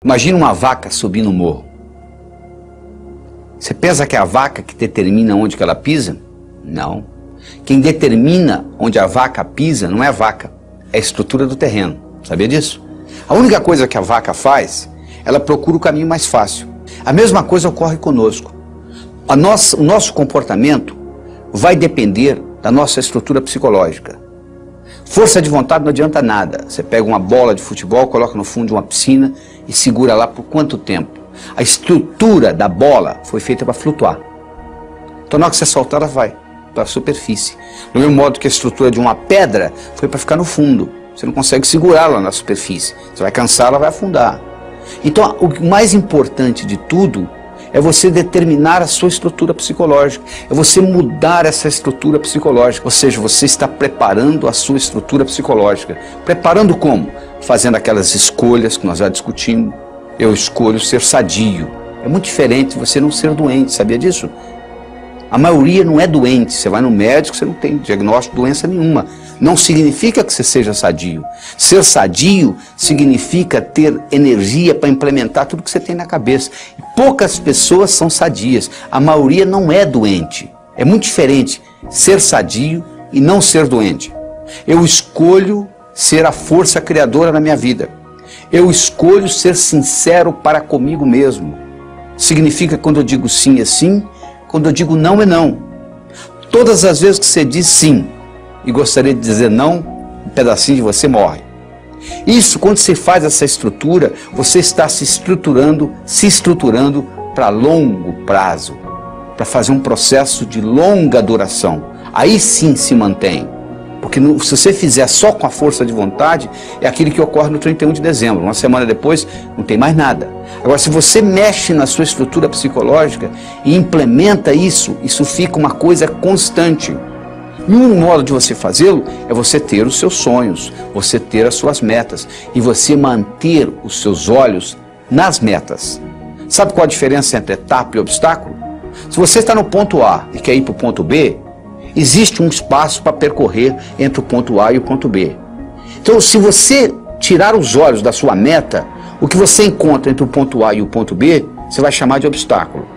Imagina uma vaca subindo um morro. Você pensa que é a vaca que determina onde que ela pisa? Não. Quem determina onde a vaca pisa não é a vaca, é a estrutura do terreno. Sabia disso? A única coisa que a vaca faz, ela procura o caminho mais fácil. A mesma coisa ocorre conosco. O nosso comportamento vai depender da nossa estrutura psicológica. Força de vontade não adianta nada. Você pega uma bola de futebol, coloca no fundo de uma piscina e segura lá por quanto tempo? A estrutura da bola foi feita para flutuar. Então na hora que você soltar, ela vai para a superfície. Do mesmo modo que a estrutura de uma pedra foi para ficar no fundo. Você não consegue segurá-la na superfície. Você vai cansar, ela vai afundar. Então o mais importante de tudo é você determinar a sua estrutura psicológica, é você mudar essa estrutura psicológica, ou seja, você está preparando a sua estrutura psicológica. Preparando como? Fazendo aquelas escolhas que nós já discutimos. Eu escolho ser sadio. É muito diferente de você não ser doente, sabia disso? A maioria não é doente, você vai no médico, você não tem diagnóstico de doença nenhuma. Não significa que você seja sadio. Ser sadio significa ter energia para implementar tudo que você tem na cabeça. E poucas pessoas são sadias, a maioria não é doente. É muito diferente ser sadio e não ser doente. Eu escolho ser a força criadora na minha vida. Eu escolho ser sincero para comigo mesmo. Significa quando eu digo sim é sim, quando eu digo não é não. Todas as vezes que você diz sim e gostaria de dizer não, um pedacinho de você morre. Isso, quando você faz essa estrutura, você está se estruturando para longo prazo, para fazer um processo de longa duração. Aí sim se mantém. Porque se você fizer só com a força de vontade, é aquilo que ocorre no 31 de dezembro. Uma semana depois, não tem mais nada. Agora, se você mexe na sua estrutura psicológica e implementa isso, isso fica uma coisa constante. E um modo de você fazê-lo é você ter os seus sonhos, você ter as suas metas e você manter os seus olhos nas metas. Sabe qual a diferença entre etapa e obstáculo? Se você está no ponto A e quer ir para o ponto B, existe um espaço para percorrer entre o ponto A e o ponto B. Então, se você tirar os olhos da sua meta, o que você encontra entre o ponto A e o ponto B, você vai chamar de obstáculo.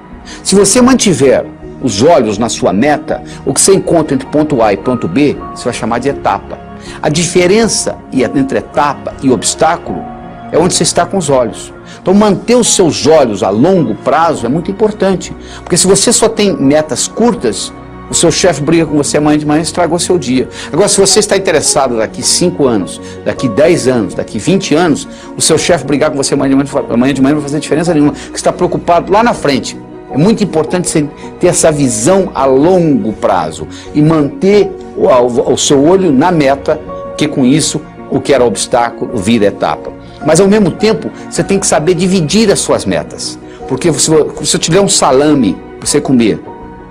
Se você mantiver os olhos na sua meta, o que você encontra entre ponto A e ponto B, você vai chamar de etapa. A diferença entre etapa e obstáculo é onde você está com os olhos. Então manter os seus olhos a longo prazo é muito importante, porque se você só tem metas curtas, o seu chefe briga com você amanhã de manhã e estragou seu dia. Agora, se você está interessado daqui 5 anos, daqui 10 anos, daqui 20 anos, o seu chefe brigar com você amanhã de manhã não vai fazer diferença nenhuma, porque você está preocupado lá na frente. É muito importante você ter essa visão a longo prazo e manter o seu olho na meta, que com isso o que era obstáculo vira etapa. Mas ao mesmo tempo você tem que saber dividir as suas metas, porque se eu te der um salame para você comer,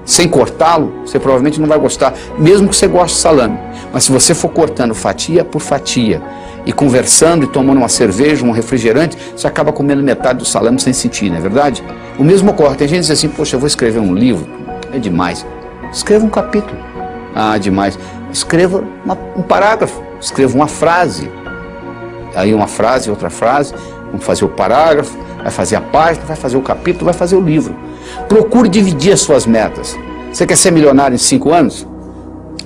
sem cortá-lo, você provavelmente não vai gostar, mesmo que você goste de salame. Mas se você for cortando fatia por fatia, e conversando e tomando uma cerveja, um refrigerante, você acaba comendo metade do salame sem sentir, não é verdade? O mesmo ocorre. Tem gente que diz assim, poxa, eu vou escrever um livro, é demais. Escreva um capítulo. Ah, demais. Escreva um parágrafo, escreva uma frase. Aí uma frase, outra frase, vamos fazer o parágrafo, vai fazer a página, vai fazer o capítulo, vai fazer o livro. Procure dividir as suas metas. Você quer ser milionário em 5 anos?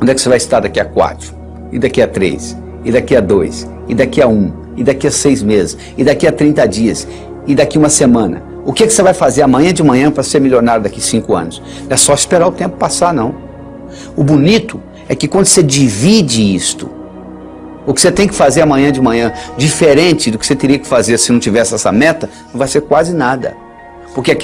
Onde é que você vai estar daqui a 4? E daqui a 3? E daqui a 2? E daqui a 1? E daqui a 6 meses? E daqui a 30 dias? E daqui a uma semana? O que você vai fazer amanhã de manhã para ser milionário daqui a 5 anos? Não é só esperar o tempo passar, não. O bonito é que quando você divide isto, o que você tem que fazer amanhã de manhã, diferente do que você teria que fazer se não tivesse essa meta, não vai ser quase nada. Porque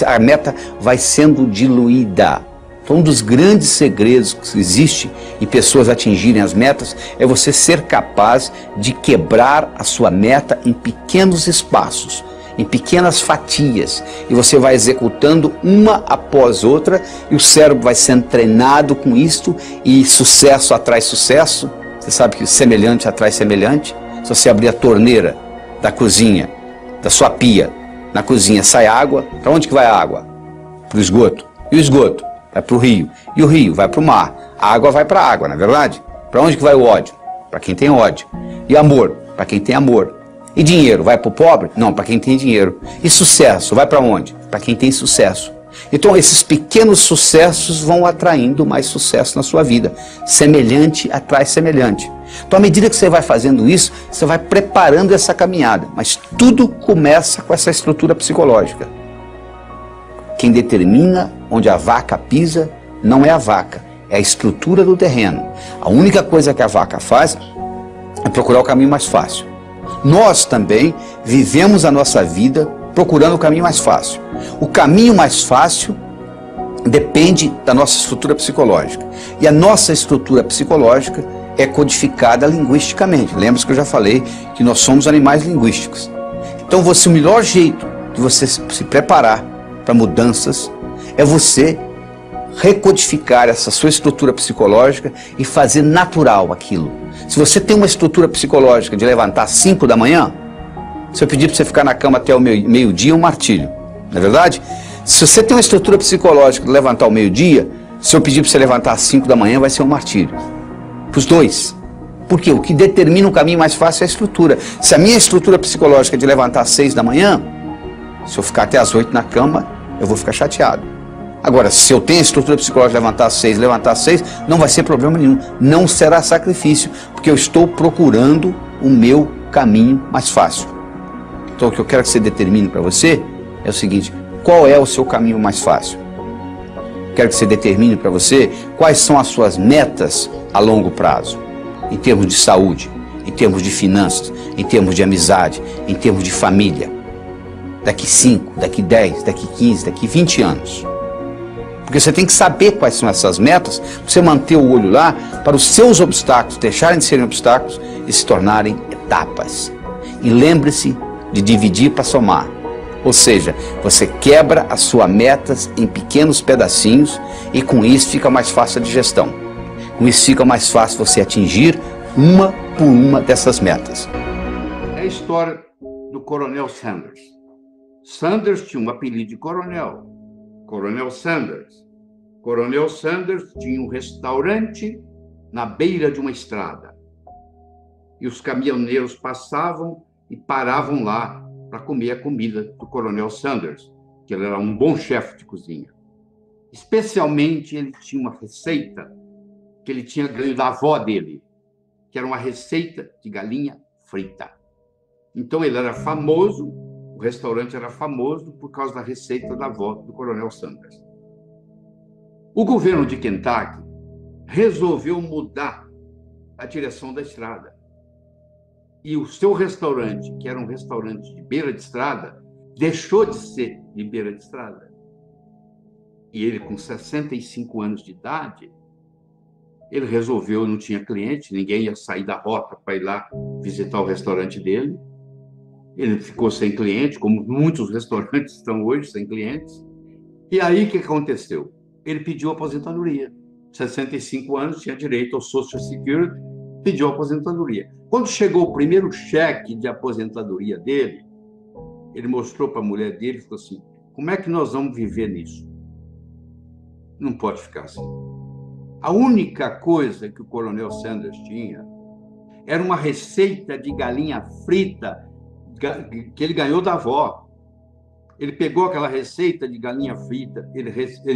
a meta vai sendo diluída. Então, um dos grandes segredos que existe em pessoas atingirem as metas é você ser capaz de quebrar a sua meta em pequenos espaços, em pequenas fatias, e você vai executando uma após outra e o cérebro vai sendo treinado com isto e sucesso atrai sucesso. Você sabe que semelhante atrai semelhante. Se você abrir a torneira da cozinha, da sua pia, na cozinha sai água, para onde que vai a água? Para o esgoto. E o esgoto? Vai para o rio. E o rio vai para o mar. A água vai para a água, não é verdade? Para onde que vai o ódio? Para quem tem ódio. E amor? Para quem tem amor. E dinheiro, vai para o pobre? Não, para quem tem dinheiro. E sucesso, vai para onde? Para quem tem sucesso. Então esses pequenos sucessos vão atraindo mais sucesso na sua vida. Semelhante atrai semelhante. Então à medida que você vai fazendo isso, você vai preparando essa caminhada. Mas tudo começa com essa estrutura psicológica. Quem determina onde a vaca pisa não é a vaca, é a estrutura do terreno. A única coisa que a vaca faz é procurar o caminho mais fácil. Nós também vivemos a nossa vida procurando o caminho mais fácil. O caminho mais fácil depende da nossa estrutura psicológica. E a nossa estrutura psicológica é codificada linguisticamente. Lembra que eu já falei que nós somos animais linguísticos. Então o melhor jeito de você se preparar para mudanças é você recodificar essa sua estrutura psicológica e fazer natural aquilo. Se você tem uma estrutura psicológica de levantar às 5 da manhã, se eu pedir para você ficar na cama até o meio-dia, é um martírio. Não é verdade? Se você tem uma estrutura psicológica de levantar ao meio-dia, se eu pedir para você levantar às 5 da manhã, vai ser um martírio. Para os dois. Porque o que determina o caminho mais fácil é a estrutura. Se a minha estrutura psicológica é de levantar às 6 da manhã, se eu ficar até às 8 na cama, eu vou ficar chateado. Agora, se eu tenho a estrutura psicológica de levantar às 6, não vai ser problema nenhum. Não será sacrifício, porque eu estou procurando o meu caminho mais fácil. Então, o que eu quero que você determine para você é o seguinte: qual é o seu caminho mais fácil? Quero que você determine para você quais são as suas metas a longo prazo, em termos de saúde, em termos de finanças, em termos de amizade, em termos de família. Daqui 5, daqui 10, daqui 15, daqui 20 anos. Porque você tem que saber quais são essas metas, para você manter o olho lá, para os seus obstáculos deixarem de serem obstáculos e se tornarem etapas. E lembre-se de dividir para somar. Ou seja, você quebra as suas metas em pequenos pedacinhos e com isso fica mais fácil a digestão. Com isso fica mais fácil você atingir uma por uma dessas metas. É a história do Coronel Sanders. Sanders tinha um apelido de coronel. Coronel Sanders. Coronel Sanders tinha um restaurante na beira de uma estrada. E os caminhoneiros passavam e paravam lá para comer a comida do Coronel Sanders, que ele era um bom chefe de cozinha. Especialmente, ele tinha uma receita que ele tinha ganho da avó dele, que era uma receita de galinha frita. Então, ele era famoso, o restaurante era famoso por causa da receita da avó do Coronel Sanders. O governo de Kentucky resolveu mudar a direção da estrada. E o seu restaurante, que era um restaurante de beira de estrada, deixou de ser de beira de estrada. E ele, com 65 anos de idade, ele resolveu, não tinha cliente, ninguém ia sair da rota para ir lá visitar o restaurante dele. Ele ficou sem cliente, como muitos restaurantes estão hoje sem clientes. E aí, o que aconteceu? Ele pediu aposentadoria. 65 anos, tinha direito ao Social Security, pediu aposentadoria. Quando chegou o primeiro cheque de aposentadoria dele, ele mostrou para a mulher dele e falou assim: como é que nós vamos viver nisso? Não pode ficar assim. A única coisa que o Coronel Sanders tinha era uma receita de galinha frita que ele ganhou da avó. Ele pegou aquela receita de galinha frita, ele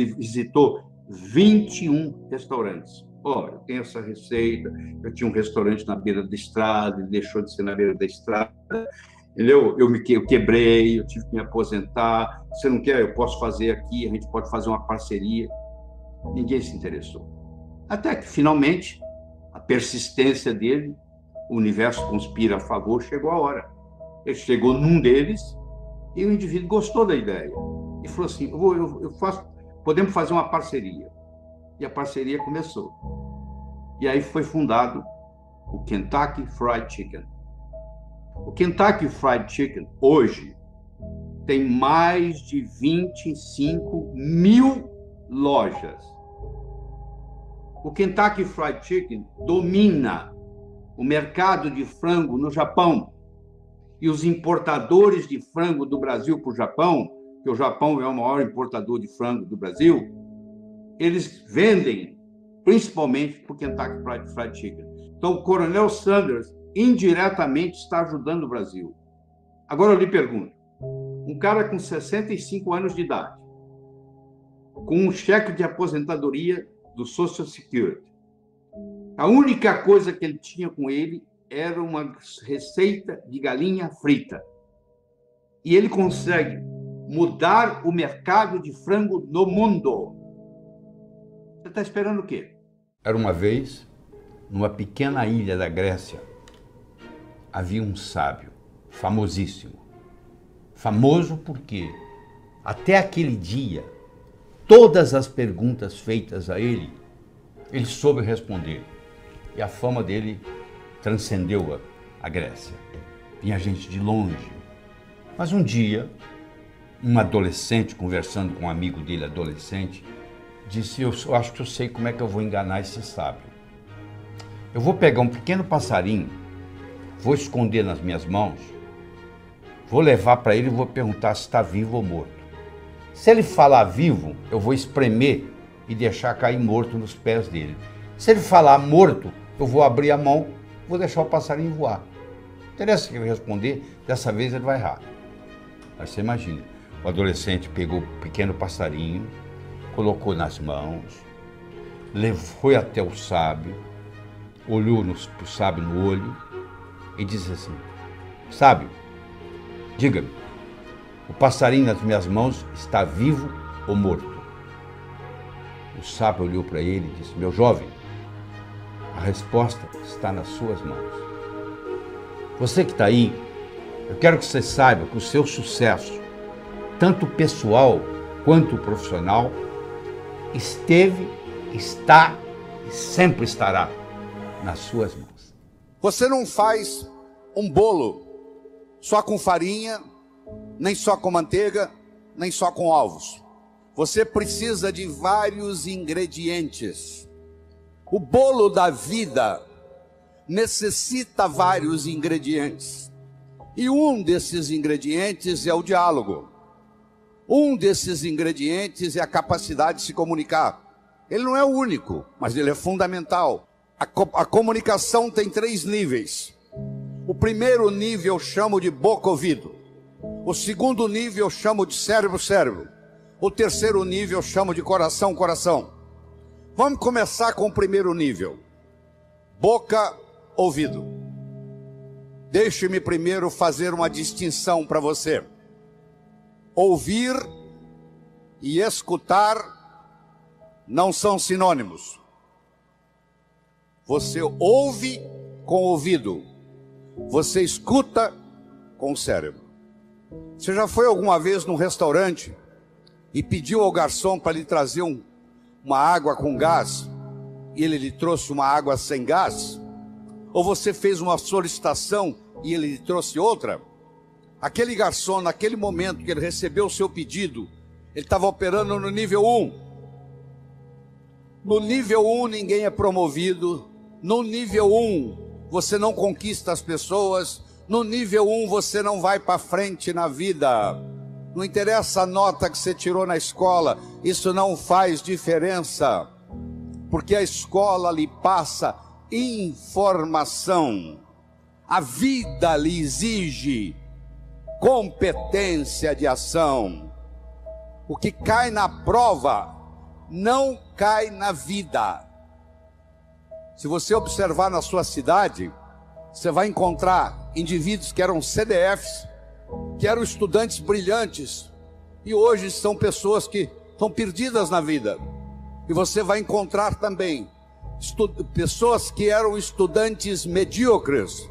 visitou 21 restaurantes. Olha, eu tenho essa receita, eu tinha um restaurante na beira da estrada, ele deixou de ser na beira da estrada, entendeu? Eu quebrei, eu tive que me aposentar. Você não quer? Eu posso fazer aqui, a gente pode fazer uma parceria. Ninguém se interessou. Até que, finalmente, a persistência dele, o universo conspira a favor, chegou a hora. Ele chegou num deles e o indivíduo gostou da ideia. E falou assim: podemos fazer uma parceria. E a parceria começou. E aí foi fundado o Kentucky Fried Chicken. O Kentucky Fried Chicken, hoje, tem mais de 25 mil lojas. O Kentucky Fried Chicken domina o mercado de frango no Japão. E os importadores de frango do Brasil para o Japão, que o Japão é o maior importador de frango do Brasil, eles vendem principalmente para o Kentucky Fried Chicken. Então, o Coronel Sanders indiretamente está ajudando o Brasil. Agora eu lhe pergunto, um cara com 65 anos de idade, com um cheque de aposentadoria do Social Security, a única coisa que ele tinha com ele era uma receita de galinha frita. E ele consegue mudar o mercado de frango no mundo. Você está esperando o quê? Era uma vez, numa pequena ilha da Grécia, havia um sábio, famosíssimo. Famoso porque, até aquele dia, todas as perguntas feitas a ele, ele soube responder. E a fama dele transcendeu a Grécia. Vinha gente de longe. Mas um dia, um adolescente, conversando com um amigo dele, adolescente, disse, eu acho que eu sei como é que eu vou enganar esse sábio. Eu vou pegar um pequeno passarinho, vou esconder nas minhas mãos, vou levar para ele e vou perguntar se está vivo ou morto. Se ele falar vivo, eu vou espremer e deixar cair morto nos pés dele. Se ele falar morto, eu vou abrir a mão, vou deixar o passarinho voar. Não interessa o que ele responder, dessa vez ele vai errar. Mas você imagina, o adolescente pegou o pequeno passarinho, colocou nas mãos, foi até o sábio, olhou para o sábio no olho e disse assim, sábio, diga-me, o passarinho nas minhas mãos está vivo ou morto? O sábio olhou para ele e disse, meu jovem, a resposta está nas suas mãos. Você que está aí, eu quero que você saiba que o seu sucesso, tanto pessoal quanto profissional, esteve, está e sempre estará nas suas mãos. Você não faz um bolo só com farinha, nem só com manteiga, nem só com ovos. Você precisa de vários ingredientes. O bolo da vida necessita vários ingredientes. E um desses ingredientes é o diálogo. Um desses ingredientes é a capacidade de se comunicar. Ele não é o único, mas ele é fundamental. A comunicação tem 3 níveis. O primeiro nível eu chamo de boca-ouvido. O segundo nível eu chamo de cérebro-cérebro. O terceiro nível eu chamo de coração-coração. Vamos começar com o primeiro nível. Boca-ouvido. Deixe-me primeiro fazer uma distinção para você. Ouvir e escutar não são sinônimos. Você ouve com o ouvido, você escuta com o cérebro. Você já foi alguma vez num restaurante e pediu ao garçom para lhe trazer uma água com gás e ele lhe trouxe uma água sem gás? Ou você fez uma solicitação e ele lhe trouxe outra? Aquele garçom, naquele momento que ele recebeu o seu pedido, ele estava operando no nível 1. No nível 1 ninguém é promovido. No nível 1 você não conquista as pessoas. No nível 1 você não vai para frente na vida. Não interessa a nota que você tirou na escola, isso não faz diferença. Porque a escola lhe passa informação. A vida lhe exige competência de ação. O que cai na prova não cai na vida. Se você observar na sua cidade, você vai encontrar indivíduos que eram CDFs, que eram estudantes brilhantes, e hoje são pessoas que estão perdidas na vida. E você vai encontrar também pessoas que eram estudantes medíocres,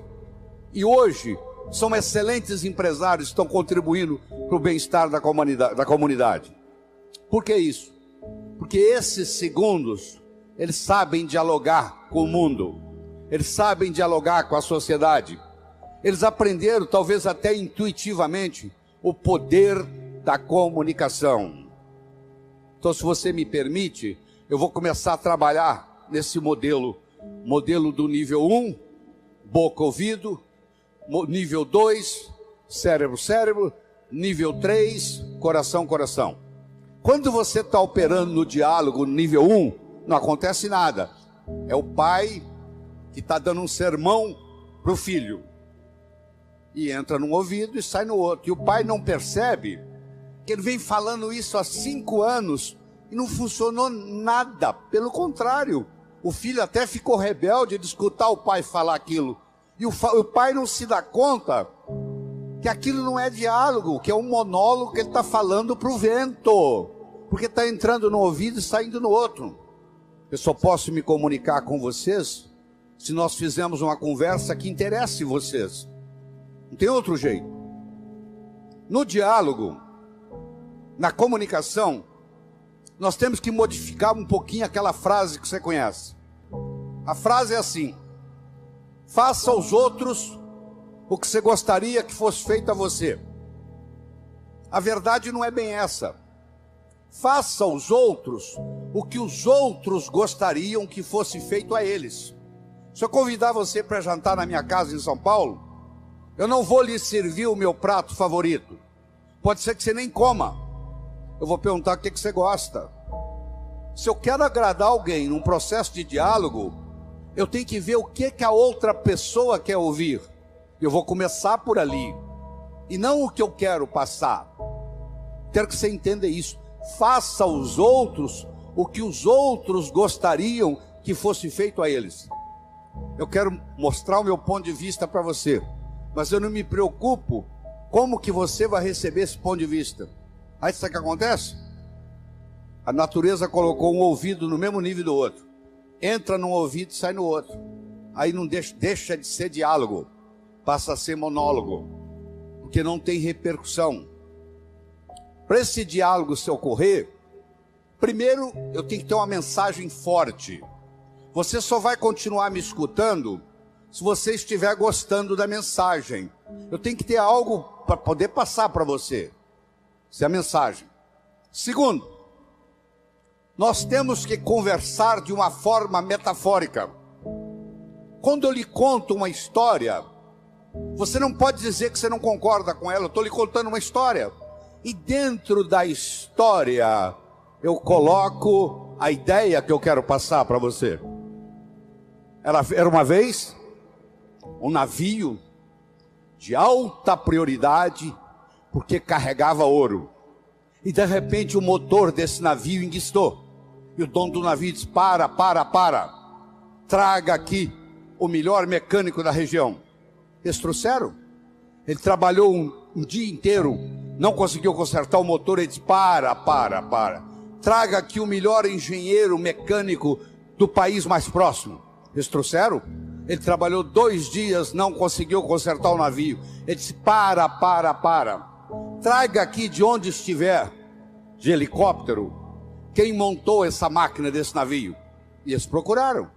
e hoje são excelentes empresários, estão contribuindo para o bem-estar da comunidade. Por que isso? Porque esses segundos, eles sabem dialogar com o mundo, eles sabem dialogar com a sociedade, eles aprenderam, talvez até intuitivamente, o poder da comunicação. Então, se você me permite, eu vou começar a trabalhar nesse modelo do nível 1, boca-ouvido, nível 2, cérebro-cérebro, nível 3, coração-coração. Quando você está operando no diálogo nível 1, não acontece nada. É o pai que está dando um sermão para o filho. E entra num ouvido e sai no outro. E o pai não percebe que ele vem falando isso há 5 anos e não funcionou nada. Pelo contrário, o filho até ficou rebelde de escutar o pai falar aquilo. E o pai não se dá conta que aquilo não é diálogo, que é um monólogo que ele está falando para o vento. Porque está entrando no ouvido e saindo no outro. Eu só posso me comunicar com vocês se nós fizermos uma conversa que interesse vocês. Não tem outro jeito. No diálogo, na comunicação, nós temos que modificar um pouquinho aquela frase que você conhece. A frase é assim: faça aos outros o que você gostaria que fosse feito a você. A verdade não é bem essa. Faça aos outros o que os outros gostariam que fosse feito a eles. Se eu convidar você para jantar na minha casa em São Paulo, eu não vou lhe servir o meu prato favorito. Pode ser que você nem coma. Eu vou perguntar o que você gosta. Se eu quero agradar alguém num processo de diálogo, eu tenho que ver o que a outra pessoa quer ouvir. Eu vou começar por ali, e não o que eu quero passar. Quero que você entenda isso. Faça aos outros o que os outros gostariam que fosse feito a eles. Eu quero mostrar o meu ponto de vista para você, mas eu não me preocupo como que você vai receber esse ponto de vista. Aí sabe o que acontece? A natureza colocou um ouvido no mesmo nível do outro. Entra num ouvido e sai no outro. Aí não deixa de ser diálogo, passa a ser monólogo, porque não tem repercussão. Para esse diálogo se ocorrer, primeiro eu tenho que ter uma mensagem forte. Você só vai continuar me escutando se você estiver gostando da mensagem. Eu tenho que ter algo para poder passar para você. Essa é a mensagem. Segundo, nós temos que conversar de uma forma metafórica. Quando eu lhe conto uma história, você não pode dizer que você não concorda com ela. Eu estou lhe contando uma história. E dentro da história, eu coloco a ideia que eu quero passar para você. Era uma vez um navio de alta prioridade, porque carregava ouro. E de repente o motor desse navio enguiçou. E o dono do navio disse: para. Traga aqui o melhor mecânico da região. Eles trouxeram. Ele trabalhou um dia inteiro, não conseguiu consertar o motor. Ele disse: para. Traga aqui o melhor engenheiro mecânico do país mais próximo. Eles trouxeram. Ele trabalhou 2 dias, não conseguiu consertar o navio. Ele disse: para. Traga aqui de onde estiver, de helicóptero, quem montou essa máquina desse navio. E eles procuraram,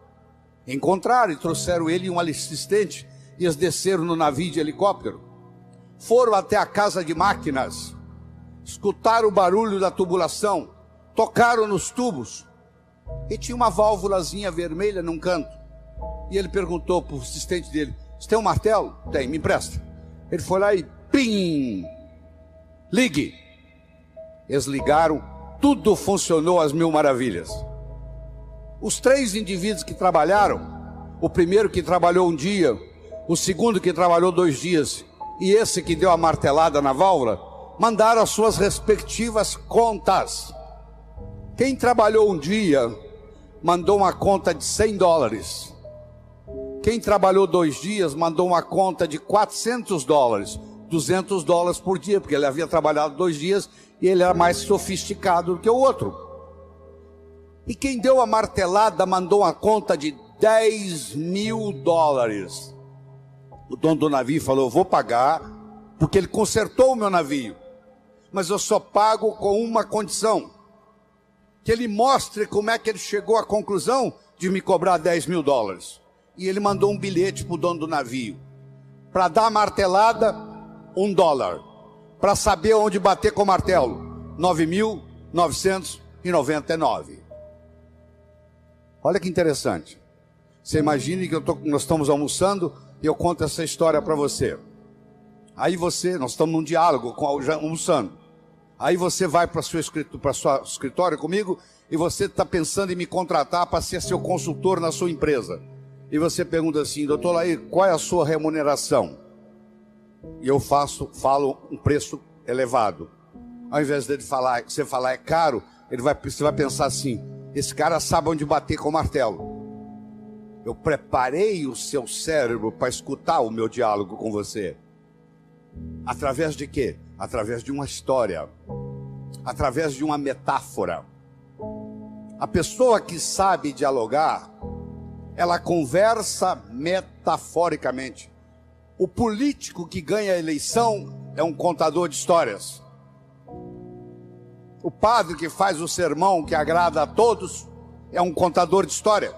encontraram e trouxeram ele e um assistente. E eles desceram no navio de helicóptero, foram até a casa de máquinas, escutaram o barulho da tubulação, tocaram nos tubos, e tinha uma válvulazinha vermelha num canto. E ele perguntou para o assistente dele: você tem um martelo? Tem, me empresta. Ele foi lá e pim, ligue. Eles ligaram, tudo funcionou às mil maravilhas. Os 3 indivíduos que trabalharam, o primeiro que trabalhou um dia, o segundo que trabalhou 2 dias, e esse que deu a martelada na válvula, mandaram as suas respectivas contas. Quem trabalhou um dia mandou uma conta de $100. Quem trabalhou 2 dias mandou uma conta de $400, $200 por dia, porque ele havia trabalhado 2 dias e ele era mais sofisticado do que o outro. E quem deu a martelada mandou uma conta de $10.000. O dono do navio falou: vou pagar, porque ele consertou o meu navio, mas eu só pago com uma condição: que ele mostre como é que ele chegou à conclusão de me cobrar $10.000. E ele mandou um bilhete para o dono do navio: para dar a martelada, $1. Para saber onde bater com o martelo, 9.999. Olha que interessante. Você imagine que nós estamos almoçando e eu conto essa história para você. Aí nós estamos num diálogo, almoçando. Aí você vai para o seu escritório comigo e você está pensando em me contratar para ser seu consultor na sua empresa. E você pergunta assim: doutor Laí, qual é a sua remuneração? e eu falo um preço elevado. Ao invés dele você falar é caro, você vai pensar assim: esse cara sabe onde bater com o martelo. Eu preparei o seu cérebro para escutar o meu diálogo com você. Através de quê? Através de uma história, através de uma metáfora. A pessoa que sabe dialogar, ela conversa metaforicamente. O político que ganha a eleição é um contador de histórias. O padre que faz o sermão que agrada a todos é um contador de história.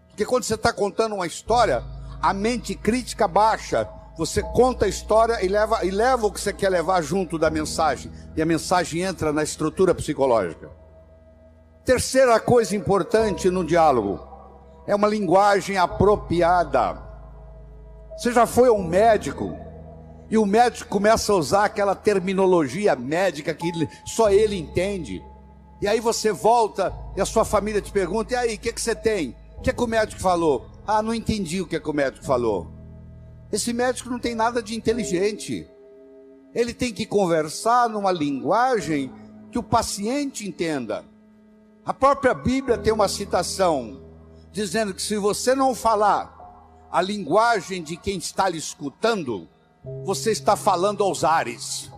Porque quando você está contando uma história, a mente crítica baixa. Você conta a história e leva o que você quer levar junto da mensagem. E a mensagem entra na estrutura psicológica. Terceira coisa importante no diálogo é uma linguagem apropriada. Você já foi a um médico e o médico começa a usar aquela terminologia médica que só ele entende. E aí você volta e a sua família te pergunta: e aí, o que você tem? O que o médico falou? Ah, não entendi o que o médico falou. Esse médico não tem nada de inteligente. Ele tem que conversar numa linguagem que o paciente entenda. A própria Bíblia tem uma citação dizendo que se você não falar a linguagem de quem está lhe escutando, você está falando aos ares.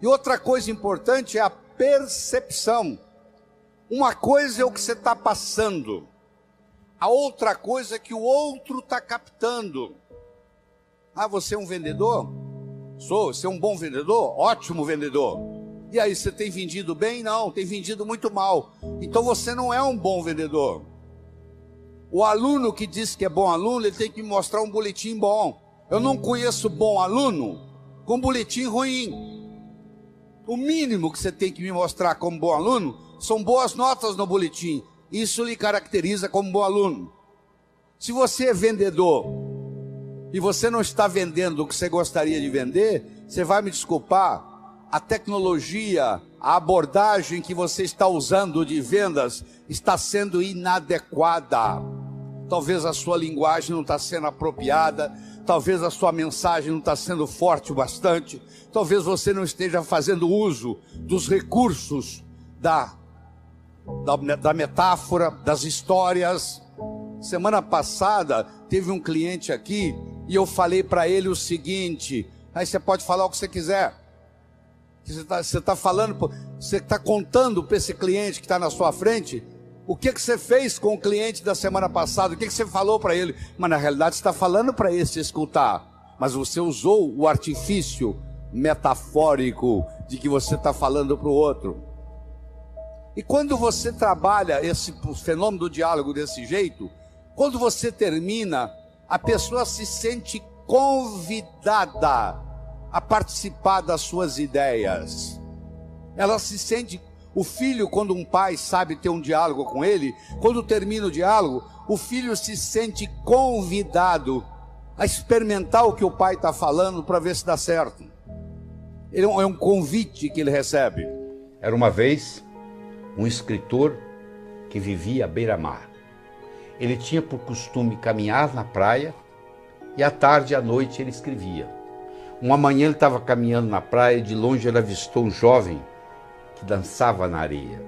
E outra coisa importante é a percepção. Uma coisa é o que você está passando, a outra coisa é que o outro está captando. Ah, você é um vendedor? Sou. Você é um bom vendedor? Ótimo vendedor. E aí, você tem vendido bem? Não, tem vendido muito mal. Então você não é um bom vendedor. O aluno que diz que é bom aluno, ele tem que me mostrar um boletim bom. Eu não conheço bom aluno com boletim ruim. O mínimo que você tem que me mostrar como bom aluno são boas notas no boletim. Isso lhe caracteriza como bom aluno. Se você é vendedor e você não está vendendo o que você gostaria de vender, você vai me desculpar, a tecnologia, a abordagem que você está usando de vendas está sendo inadequada. Talvez a sua linguagem não está sendo apropriada, talvez a sua mensagem não está sendo forte o bastante, talvez você não esteja fazendo uso dos recursos da metáfora, das histórias. Semana passada teve um cliente aqui e eu falei para ele o seguinte: aí você pode falar o que você quiser. Você está falando, você está contando para esse cliente que está na sua frente o que você fez com o cliente da semana passada, o que você falou para ele. Mas na realidade você está falando para esse escutar, mas você usou o artifício metafórico de que você está falando para o outro. E quando você trabalha esse fenômeno do diálogo desse jeito, quando você termina, a pessoa se sente convidada a participar das suas ideias. Ela se sente... O filho, quando um pai sabe ter um diálogo com ele, quando termina o diálogo, o filho se sente convidado a experimentar o que o pai está falando para ver se dá certo. É um convite que ele recebe. Era uma vez um escritor que vivia à beira-mar. Ele tinha por costume caminhar na praia e à tarde e à noite ele escrevia. Uma manhã ele estava caminhando na praia e de longe ele avistou um jovem que dançava na areia.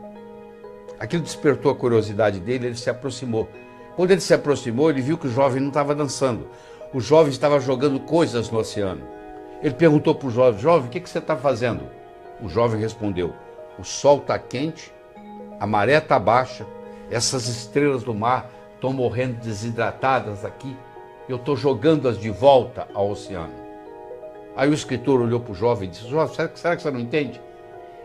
Aquilo despertou a curiosidade dele, ele se aproximou. Quando ele se aproximou, ele viu que o jovem não estava dançando. O jovem estava jogando coisas no oceano. Ele perguntou para o jovem: jovem, o que você está fazendo? O jovem respondeu: o sol está quente, a maré está baixa, essas estrelas do mar estão morrendo desidratadas aqui, eu estou jogando-as de volta ao oceano. Aí o escritor olhou para o jovem e disse: jovem, será que você não entende?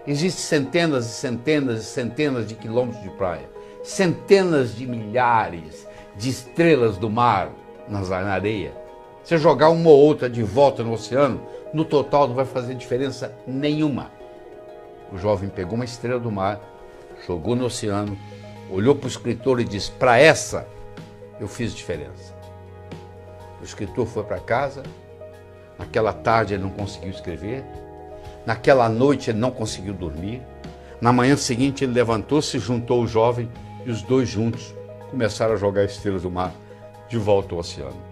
Existem centenas e centenas e centenas de quilômetros de praia, centenas de milhares de estrelas do mar na areia. Você jogar uma ou outra de volta no oceano, no total não vai fazer diferença nenhuma. O jovem pegou uma estrela do mar, jogou no oceano, olhou para o escritor e disse: para essa eu fiz diferença. O escritor foi para casa. Naquela tarde ele não conseguiu escrever. Naquela noite ele não conseguiu dormir. Na manhã seguinte ele levantou-se, juntou o jovem e os dois juntos começaram a jogar estrelas do mar de volta ao oceano.